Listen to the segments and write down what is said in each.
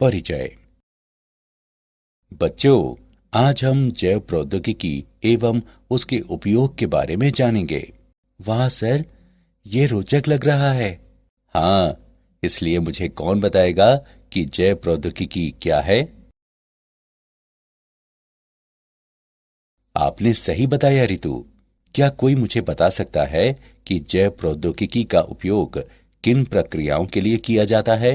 परिचय। बच्चों, आज हम जैव प्रौद्योगिकी एवं उसके उपयोग के बारे में जानेंगे। वाह सर, ये रोचक लग रहा है। हाँ, इसलिए मुझे कौन बताएगा कि जैव प्रौद्योगिकी क्या है? आपने सही बताया रितु। क्या कोई मुझे बता सकता है कि जैव प्रौद्योगिकी का उपयोग किन प्रक्रियाओं के लिए किया जाता है?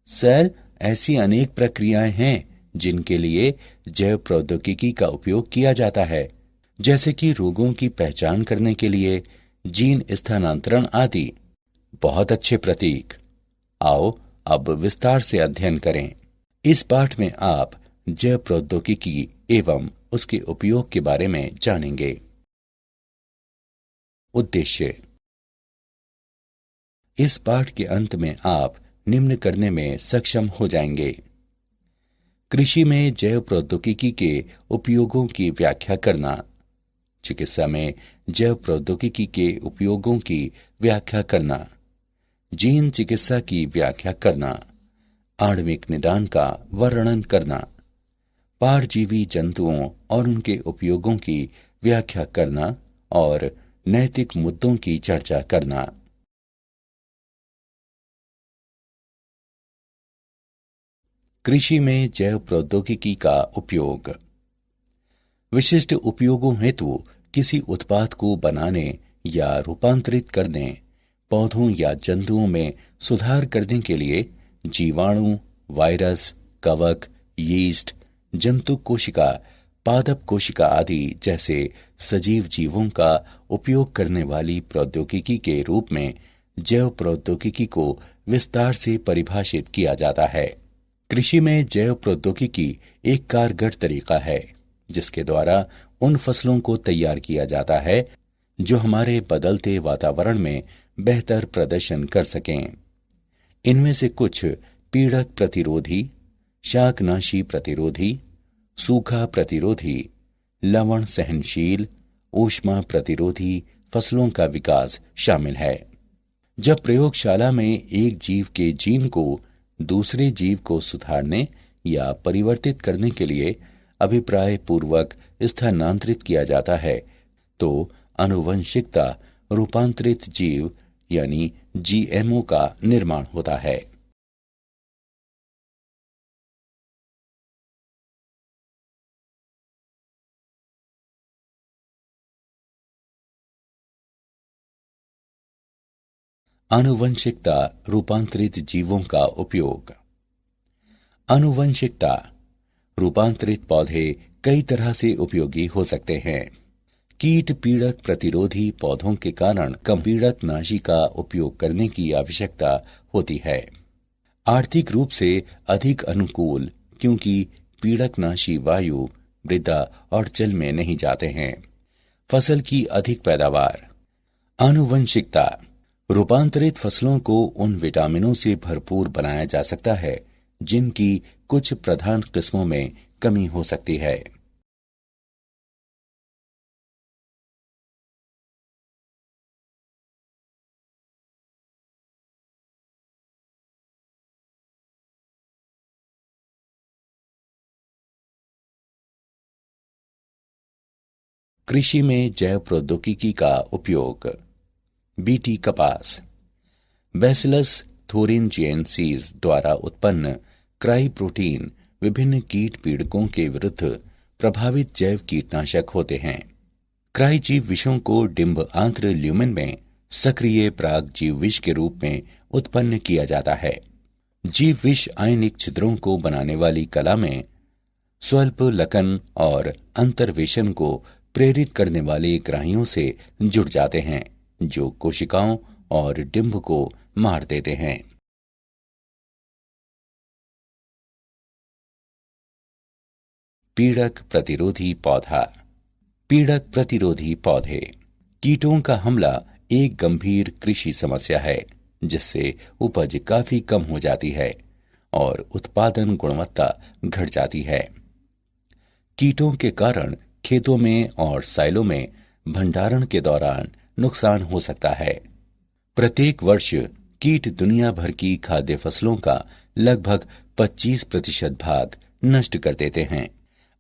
सर, ऐसी अनेक प्रक्रियाएं हैं जिनके लिए जैव प्रौद्योगिकी का उपयोग किया जाता है, जैसे कि रोगों की पहचान करने के लिए जीन स्थानांतरण आदि। बहुत अच्छे प्रतीक। आओ अब विस्तार से अध्ययन करें। इस पाठ में आप जैव प्रौद्योगिकी एवं उसके उपयोग के बारे में जानेंगे। उद्देश्य। इस पाठ के अंत में आप निम्न करने में सक्षम हो जाएंगे। कृषि में जैव प्रौद्योगिकी के उपयोगों की व्याख्या करना, चिकित्सा में जैव प्रौद्योगिकी के उपयोगों की व्याख्या करना, जीन चिकित्सा की व्याख्या करना, आणविक निदान का वर्णन करना, पारजीवी जंतुओं और उनके उपयोगों की व्याख्या करना और नैतिक मुद्दों की चर्चा करना। कृषि में जैव प्रौद्योगिकी का उपयोग। विशिष्ट उपयोगों हेतु किसी उत्पाद को बनाने या रूपांतरित करने, पौधों या जंतुओं में सुधार करने के लिए जीवाणु, वायरस, कवक, यीस्ट, जंतु कोशिका, पादप कोशिका आदि जैसे सजीव जीवों का उपयोग करने वाली प्रौद्योगिकी के रूप में जैव प्रौद्योगिकी को विस्तार से परिभाषित किया जाता है। कृषि में जैव प्रौद्योगिकी एक कारगर तरीका है जिसके द्वारा उन फसलों को तैयार किया जाता है जो हमारे बदलते वातावरण में बेहतर प्रदर्शन कर सकें। इनमें से कुछ पीड़क प्रतिरोधी, शाकनाशी प्रतिरोधी, सूखा प्रतिरोधी, लवण सहनशील, ऊष्मा प्रतिरोधी फसलों का विकास शामिल है। जब प्रयोगशाला में एक जीव के जीन को दूसरे जीव को सुधारने या परिवर्तित करने के लिए अभिप्राय पूर्वक स्थानांतरित किया जाता है तो आनुवंशिकता रूपांतरित जीव यानी जीएमओ का निर्माण होता है। आनुवंशिकता रूपांतरित जीवों का उपयोग। आनुवंशिकता रूपांतरित पौधे कई तरह से उपयोगी हो सकते हैं। कीट पीड़क प्रतिरोधी पौधों के कारण कम पीड़कनाशी का उपयोग करने की आवश्यकता होती है। आर्थिक रूप से अधिक अनुकूल क्योंकि पीड़कनाशी वायु, मृदा और जल में नहीं जाते हैं। फसल की अधिक पैदावार। आनुवंशिकता रूपांतरित फसलों को उन विटामिनों से भरपूर बनाया जा सकता है जिनकी कुछ प्रधान किस्मों में कमी हो सकती है। कृषि में जैव प्रौद्योगिकी का उपयोग। बीटी कपास। बैसिलस थोरिनजिएंसिस द्वारा उत्पन्न क्राई प्रोटीन विभिन्न कीट पीड़कों के विरुद्ध प्रभावित जैव कीटनाशक होते हैं। क्राई जीव विषों को डिंब आंत्र ल्यूमेन में सक्रिय प्राग जीव विष के रूप में उत्पन्न किया जाता है। जीव विष आयनिक छिद्रों को बनाने वाली कला में स्वल्प लकन और अंतर्वेशन को प्रेरित करने वाले ग्राहियों से जुड़ जाते हैं जो कोशिकाओं और डिंब को मार देते हैं। पीड़क प्रतिरोधी पौधा। पीड़क प्रतिरोधी पौधे। कीटों का हमला एक गंभीर कृषि समस्या है जिससे उपज काफी कम हो जाती है और उत्पादन गुणवत्ता घट जाती है। कीटों के कारण खेतों में और साइलों में भंडारण के दौरान नुकसान हो सकता है। प्रत्येक वर्ष कीट दुनिया भर की खाद्य फसलों का लगभग 25% भाग नष्ट कर देते हैं।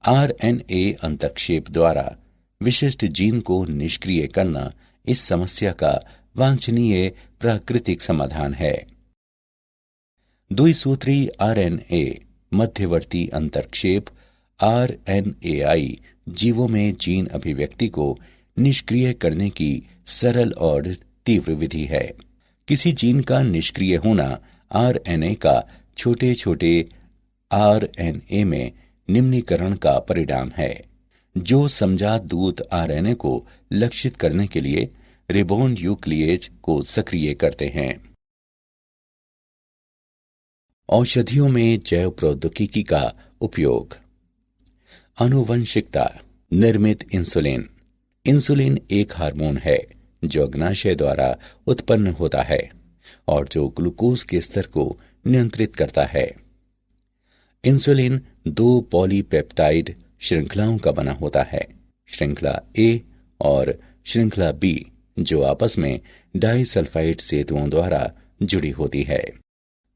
आरएनए अंतक्षेप द्वारा विशिष्ट जीन को निष्क्रिय करना इस समस्या का वांछनीय प्राकृतिक समाधान है। द्विसूत्री आरएनए मध्यवर्ती अंतर्क्षेप आरएनएआई जीवों में जीन अभिव्यक्ति को निष्क्रिय करने की सरल और तीव्र विधि है। किसी जीन का निष्क्रिय होना आरएनए का छोटे छोटे आरएनए में निम्नीकरण का परिणाम है, जो समजात दूत आरएनए को लक्षित करने के लिए रिबोन्यूक्लिएज को सक्रिय करते हैं। औषधियों में जैव प्रौद्योगिकी का उपयोग। आनुवंशिकता निर्मित इंसुलिन। इंसुलिन एक हार्मोन है जो अग्नाशय द्वारा उत्पन्न होता है और जो ग्लूकोज के स्तर को नियंत्रित करता है। इंसुलिन 2 पॉलीपेप्टाइड श्रृंखलाओं का बना होता है, श्रृंखला ए और श्रृंखला बी, जो आपस में डाइसल्फाइड सेतुओं द्वारा जुड़ी होती है।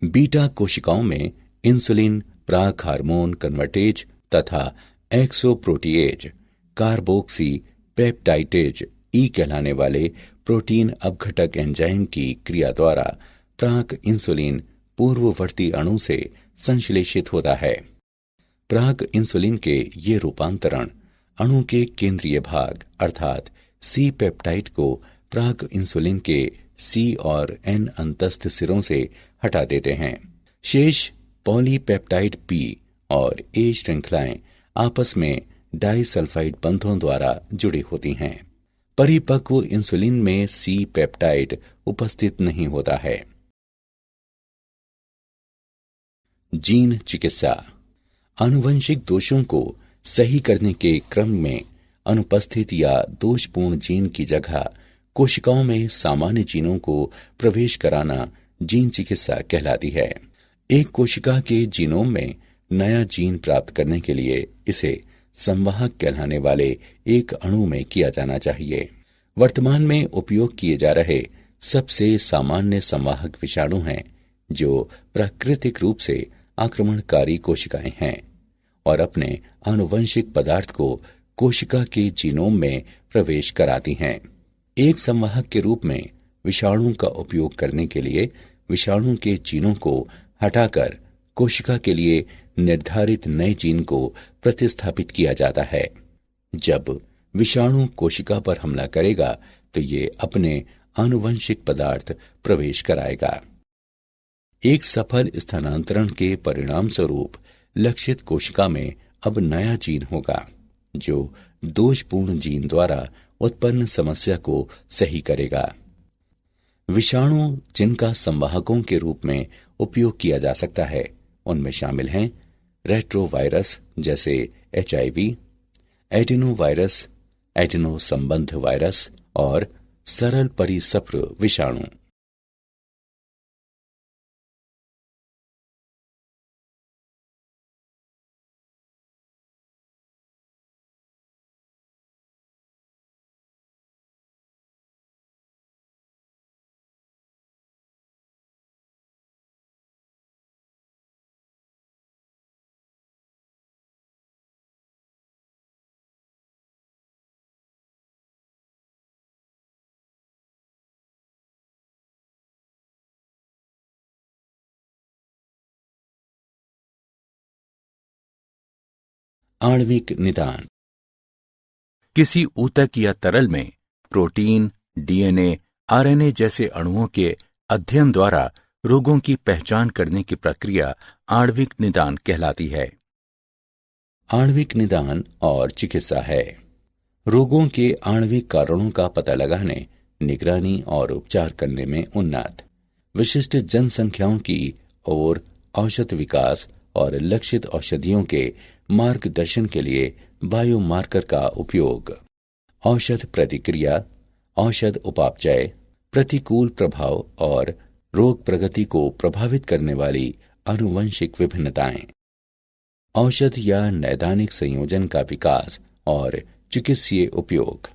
बीटा कोशिकाओं में इंसुलिन प्राक हार्मोन कन्वर्टेज तथा एक्सोप्रोटीएज कार्बोक्सी पेप्टाइडेज ई कहलाने वाले प्रोटीन अपघटक एंजाइम की क्रिया द्वारा प्राक इंसुलिन पूर्ववर्ती अणु से संश्लेषित होता है। प्राक इंसुलिन के ये रूपांतरण अणु के केंद्रीय भाग अर्थात सी पेप्टाइड को प्राक इंसुलिन के सी और एन अंतस्थ सिरों से हटा देते हैं। शेष पॉलीपेप्टाइड पी और ए श्रृंखलाएं आपस में डाइसल्फाइड बंधों द्वारा जुड़ी होती हैं। परिपक्व इंसुलिन में सी पेप्टाइड उपस्थित नहीं होता है। जीन चिकित्सा। आनुवंशिक दोषों को सही करने के क्रम में अनुपस्थित या दोषपूर्ण जीन की जगह कोशिकाओं में सामान्य जीनों को प्रवेश कराना जीन चिकित्सा कहलाती है। एक कोशिका के जीनोम में नया जीन प्राप्त करने के लिए इसे संवाहक कहलाने वाले एक अणु में किया जाना चाहिए। वर्तमान में उपयोग किए जा रहे सबसे सामान्य संवाहक विषाणु हैं, जो प्राकृतिक रूप से आक्रमणकारी कोशिकाएं हैं और अपने आनुवंशिक पदार्थ को कोशिका के जीनोम में प्रवेश कराती हैं। एक संवाहक के रूप में विषाणु का उपयोग करने के लिए विषाणु के जीनों को हटाकर कोशिका के लिए निर्धारित नए जीन को प्रतिस्थापित किया जाता है। जब विषाणु कोशिका पर हमला करेगा तो ये अपने आनुवंशिक पदार्थ प्रवेश कराएगा। एक सफल स्थानांतरण के परिणाम स्वरूप लक्षित कोशिका में अब नया जीन होगा, जो दोषपूर्ण जीन द्वारा उत्पन्न समस्या को सही करेगा। विषाणु जिनका संवाहकों के रूप में उपयोग किया जा सकता है उनमें शामिल हैं रेट्रोवायरस जैसे HIV, एडिनोवायरस, एडिनो संबंध वायरस और सरल परिसप्र विषाणु। आणविक निदान। किसी ऊतक या तरल में प्रोटीन, DNA, RNA जैसे अणुओं के अध्ययन द्वारा रोगों की पहचान करने की प्रक्रिया आणविक निदान कहलाती है। आणविक निदान और चिकित्सा है रोगों के आणविक कारणों का पता लगाने, निगरानी और उपचार करने में उन्नत, विशिष्ट जनसंख्याओं की ओर औषध विकास और लक्षित औषधियों के मार्गदर्शन के लिए बायोमार्कर का उपयोग, औषध प्रतिक्रिया, औषध उपापचय, प्रतिकूल प्रभाव और रोग प्रगति को प्रभावित करने वाली आनुवंशिक विभिन्नताएं, औषध या नैदानिक संयोजन का विकास और चिकित्सीय उपयोग,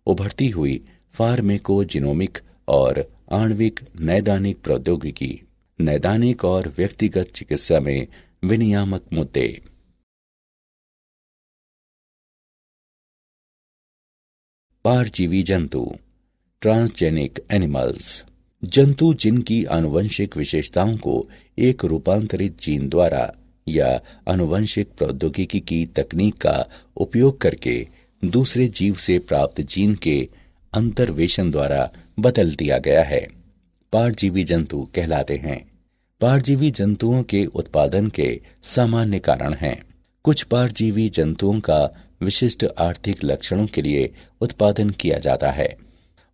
उभरती हुई फार्मेकोजिनोमिक और आणविक नैदानिक प्रौद्योगिकी, नैदानिक और व्यक्तिगत चिकित्सा में विनियामक मुद्दे। पारजीवी जंतु, ट्रांसजेनिक एनिमल्स, जंतु जिनकी आनुवंशिक विशेषताओं को एक रूपांतरित जीन द्वारा या आनुवंशिक प्रौद्योगिकी की तकनीक का उपयोग करके दूसरे जीव से प्राप्त जीन के अंतर्वेशन द्वारा बदल दिया गया है, पारजीवी जंतु कहलाते हैं। पारजीवी जंतुओं के उत्पादन के सामान्य कारण हैं। कुछ पारजीवी जंतुओं का विशिष्ट आर्थिक लक्षणों के लिए उत्पादन किया जाता है।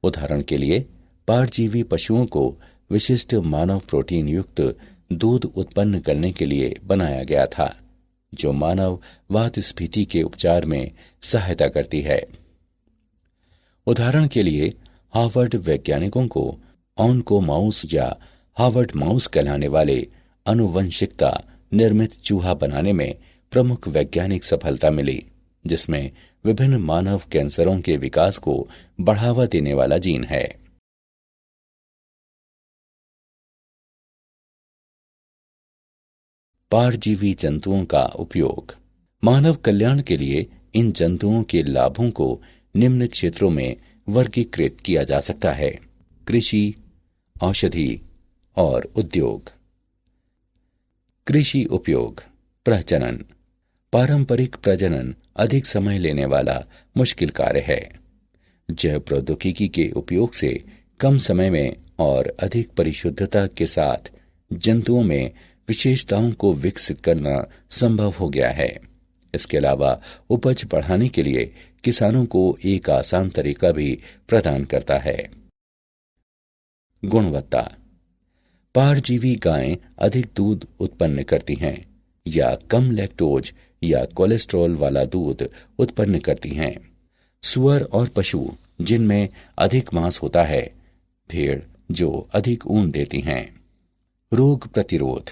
उदाहरण के लिए, पारजीवी पशुओं को विशिष्ट मानव प्रोटीन युक्त दूध उत्पन्न करने के लिए बनाया गया था, जो मानव वातस्फीति के उपचार में सहायता करती है। उदाहरण के लिए, हार्वर्ड वैज्ञानिकों को ऑनकोमाउस या हार्वर्ड माउस कहलाने वाले आनुवंशिकता निर्मित चूहा बनाने में प्रमुख वैज्ञानिक सफलता मिली, जिसमें विभिन्न मानव कैंसरों के विकास को बढ़ावा देने वाला जीन है। पारजीवी जंतुओं का उपयोग। मानव कल्याण के लिए इन जंतुओं के लाभों को निम्न क्षेत्रों में वर्गीकृत किया जा सकता है: कृषि, औषधि और उद्योग। कृषि उपयोग। प्रजनन। पारंपरिक प्रजनन अधिक समय लेने वाला मुश्किल कार्य है। जैव प्रौद्योगिकी के उपयोग से कम समय में और अधिक परिशुद्धता के साथ जंतुओं में विशेषताओं को विकसित करना संभव हो गया है। इसके अलावा उपज बढ़ाने के लिए किसानों को एक आसान तरीका भी प्रदान करता है। गुणवत्ता। पारजीवी गायें अधिक दूध उत्पन्न करती हैं या कम लैक्टोज या कोलेस्ट्रॉल वाला दूध उत्पन्न करती हैं। सुअर और पशु जिनमें अधिक मांस होता है, भेड़ जो अधिक ऊन देती हैं। रोग प्रतिरोध।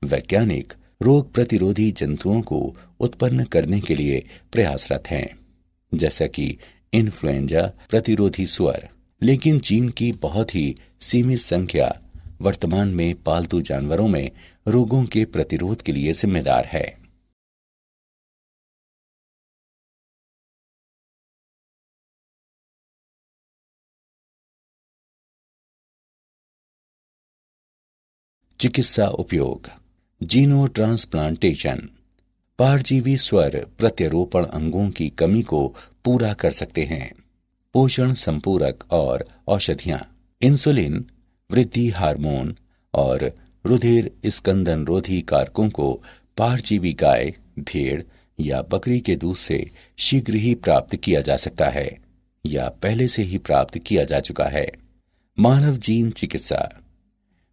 वैज्ञानिक रोग प्रतिरोधी जंतुओं को उत्पन्न करने के लिए प्रयासरत हैं, जैसा कि इन्फ्लुएंजा प्रतिरोधी सुअर, लेकिन जीन की बहुत ही सीमित संख्या वर्तमान में पालतू जानवरों में रोगों के प्रतिरोध के लिए जिम्मेदार है। चिकित्सा उपयोग। जीनो ट्रांसप्लांटेशन। पारजीवी स्वर प्रत्यारोपण अंगों की कमी को पूरा कर सकते हैं। पोषण संपूरक और औषधियां। इंसुलिन, वृद्धि हार्मोन और रुधिर स्कंदन रोधी कारकों को पारजीवी गाय, भेड़ या बकरी के दूध से शीघ्र ही प्राप्त किया जा सकता है या पहले से ही प्राप्त किया जा चुका है। मानव जीन चिकित्सा।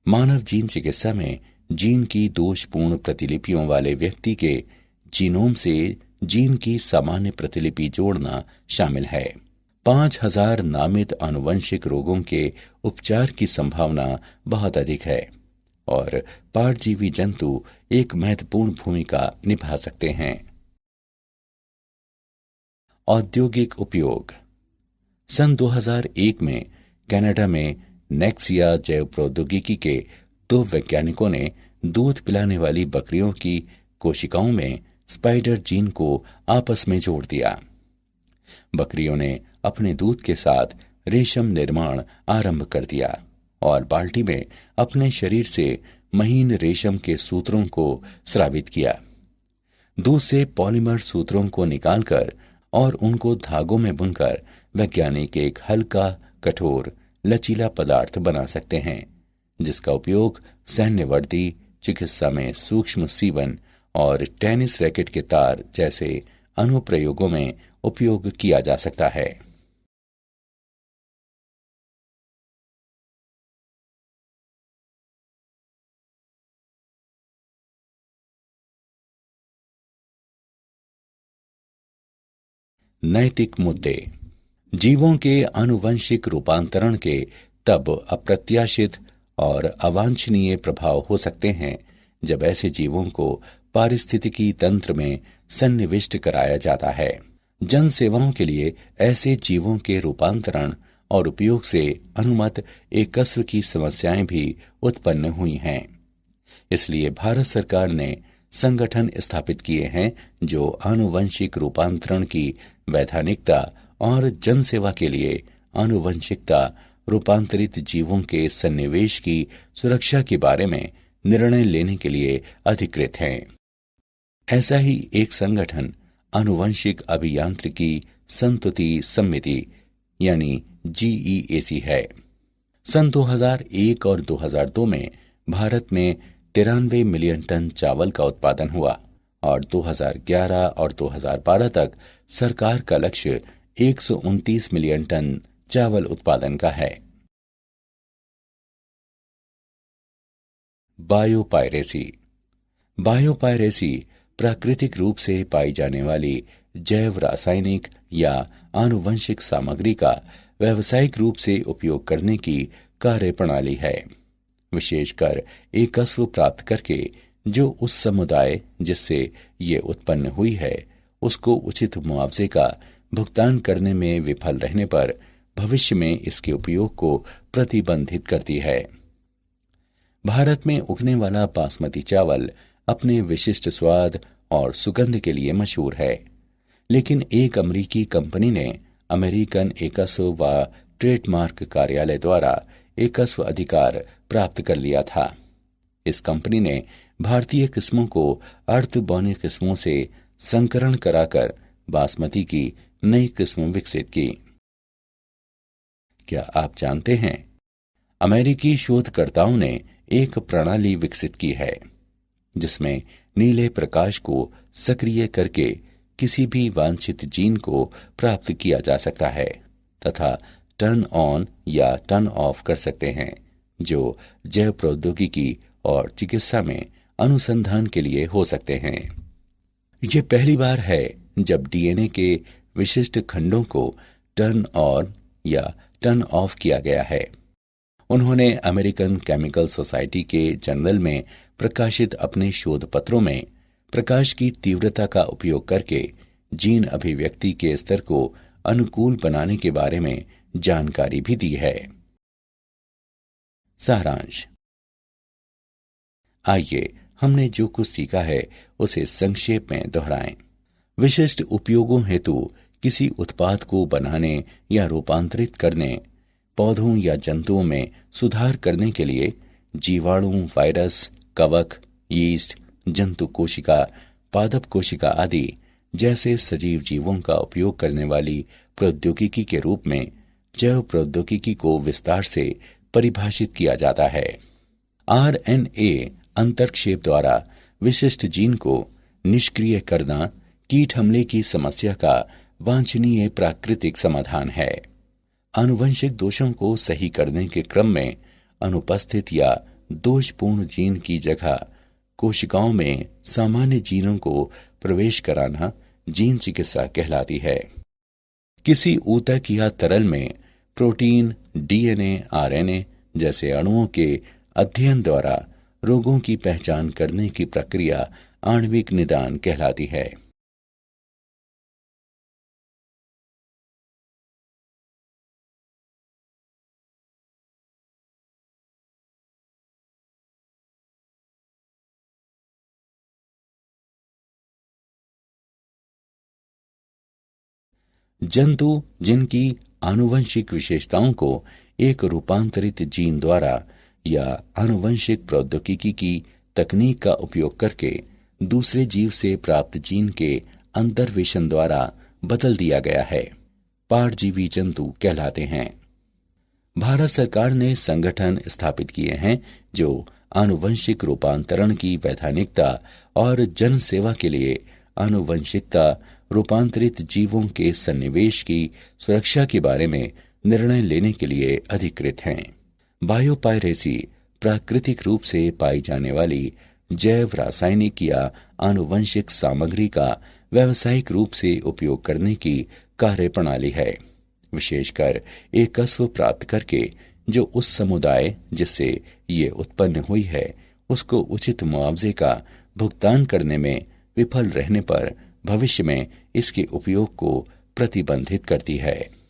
मानव जीन चिकित्सा में जीन की दोषपूर्ण प्रतिलिपियों वाले व्यक्ति के जीनोम से जीन की सामान्य प्रतिलिपि जोड़ना शामिल है। 5000 नामित आनुवंशिक रोगों के उपचार की संभावना बहुत अधिक है और पारजीवी जंतु एक महत्वपूर्ण भूमिका निभा सकते हैं। औद्योगिक उपयोग। सन 2001 में कनाडा में नेक्सिया जैव प्रौद्योगिकी के 2 वैज्ञानिकों ने दूध पिलाने वाली बकरियों की कोशिकाओं में स्पाइडर जीन को आपस में जोड़ दिया। बकरियों ने अपने दूध के साथ रेशम निर्माण आरंभ कर दिया और बाल्टी में अपने शरीर से महीन रेशम के सूत्रों को स्रावित किया। दूध से पॉलीमर सूत्रों को निकालकर और उनको धागों में बुनकर वैज्ञानिक एक हल्का, कठोर, लचीला पदार्थ बना सकते हैं, जिसका उपयोग सैन्य वर्दी, चिकित्सा में सूक्ष्म सीवन और टेनिस रैकेट के तार जैसे अनुप्रयोगों में उपयोग किया जा सकता है। नैतिक मुद्दे। जीवों के आनुवंशिक रूपांतरण के तब अप्रत्याशित और अवांछनीय प्रभाव हो सकते हैं जब ऐसे जीवों को पारिस्थितिकी तंत्र में सन्निविष्ट कराया जाता है। जन सेवाओं के लिए ऐसे जीवों के रूपांतरण और उपयोग से अनुमत एकस्व की समस्याएं भी उत्पन्न हुई हैं। इसलिए भारत सरकार ने संगठन स्थापित किए हैं जो आनुवंशिक रूपांतरण की वैधानिकता और जनसेवा के लिए आनुवंशिकता रूपांतरित जीवों के सन्निवेश की सुरक्षा के बारे में निर्णय लेने के लिए अधिकृत हैं। ऐसा ही एक संगठन आनुवंशिक अभियांत्रिकी संतुति समिति यानी GEAC है। सन 2001 और 2002 में भारत में 93 मिलियन टन चावल का उत्पादन हुआ और 2011 और 2012 तक सरकार का लक्ष्य 129 मिलियन टन चावल उत्पादन का है। बायोपायरेसी। बायोपायरेसी प्राकृतिक रूप से पाई जाने वाली जैव रासायनिक या आनुवंशिक सामग्री का व्यावसायिक रूप से उपयोग करने की कार्यप्रणाली है, विशेषकर एकस्व प्राप्त करके जो उस समुदाय जिससे ये उत्पन्न हुई है उसको उचित मुआवजे का भुगतान करने में विफल रहने पर भविष्य में इसके उपयोग को प्रतिबंधित करती है। भारत में उगने वाला बासमती चावल अपने विशिष्ट स्वाद और सुगंध के लिए मशहूर है, लेकिन एक अमेरिकी कंपनी ने अमेरिकन एकस्व व ट्रेडमार्क कार्यालय द्वारा एकस्व अधिकार प्राप्त कर लिया था। इस कंपनी ने भारतीय किस्मों को अर्ध बौनी किस्मों से संकरण कराकर बासमती की नई किस्म विकसित की। क्या आप जानते हैं, अमेरिकी शोधकर्ताओं ने एक प्रणाली विकसित की है जिसमें नीले प्रकाश को सक्रिय करके किसी भी वांछित जीन को प्राप्त किया जा सकता है तथा टर्न ऑन या टर्न ऑफ कर सकते हैं, जो जैव प्रौद्योगिकी और चिकित्सा में अनुसंधान के लिए हो सकते हैं। यह पहली बार है जब डीएनए के विशिष्ट खंडों को टर्न ऑन या टर्न ऑफ किया गया है। उन्होंने अमेरिकन केमिकल सोसाइटी के जर्नल में प्रकाशित अपने शोध पत्रों में प्रकाश की तीव्रता का उपयोग करके जीन अभिव्यक्ति के स्तर को अनुकूल बनाने के बारे में जानकारी भी दी है। सारांश। आइए हमने जो कुछ सीखा है उसे संक्षेप में दोहराएं। विशिष्ट उपयोगों हेतु किसी उत्पाद को बनाने या रूपांतरित करने, पौधों या जंतुओं में सुधार करने के लिए जीवाणु, वायरस, कवक, यीस्ट, जंतु कोशिका, पादप कोशिका आदि जैसे सजीव जीवों का उपयोग करने वाली प्रौद्योगिकी के रूप में जैव प्रौद्योगिकी को विस्तार से परिभाषित किया जाता है। RNA अंतर्क्षेप द्वारा विशिष्ट जीन को निष्क्रिय करना कीट हमले की समस्या का वांछनीय प्राकृतिक समाधान है। आनुवंशिक दोषों को सही करने के क्रम में अनुपस्थित या दोषपूर्ण जीन की जगह कोशिकाओं में सामान्य जीनों को प्रवेश कराना जीन चिकित्सा कहलाती है। किसी ऊतक या तरल में प्रोटीन, DNA, RNA जैसे अणुओं के अध्ययन द्वारा रोगों की पहचान करने की प्रक्रिया आणविक निदान कहलाती है। जंतु जिनकी आनुवंशिक विशेषताओं को एक रूपांतरित जीन द्वारा या आनुवंशिक प्रौद्योगिकी की तकनीक का उपयोग करके दूसरे जीव से प्राप्त जीन के अंतर्वेशन द्वारा बदल दिया गया है, पारजीवी जंतु कहलाते हैं। भारत सरकार ने संगठन स्थापित किए हैं जो आनुवंशिक रूपांतरण की वैधानिकता और जन सेवा के लिए आनुवंशिकता रूपांतरित जीवों के सन्निवेश की सुरक्षा के बारे में निर्णय लेने के लिए अधिकृत हैं। बायोपायरेसी प्राकृतिक रूप से पाई जाने वाली जैव रासायनिक या आनुवंशिक सामग्री का व्यावसायिक रूप से उपयोग करने की कार्यप्रणाली है, विशेषकर एकस्व प्राप्त करके जो उस समुदाय जिससे ये उत्पन्न हुई है उसको उचित मुआवजे का भुगतान करने में विफल रहने पर भविष्य में इसके उपयोग को प्रतिबंधित करती है।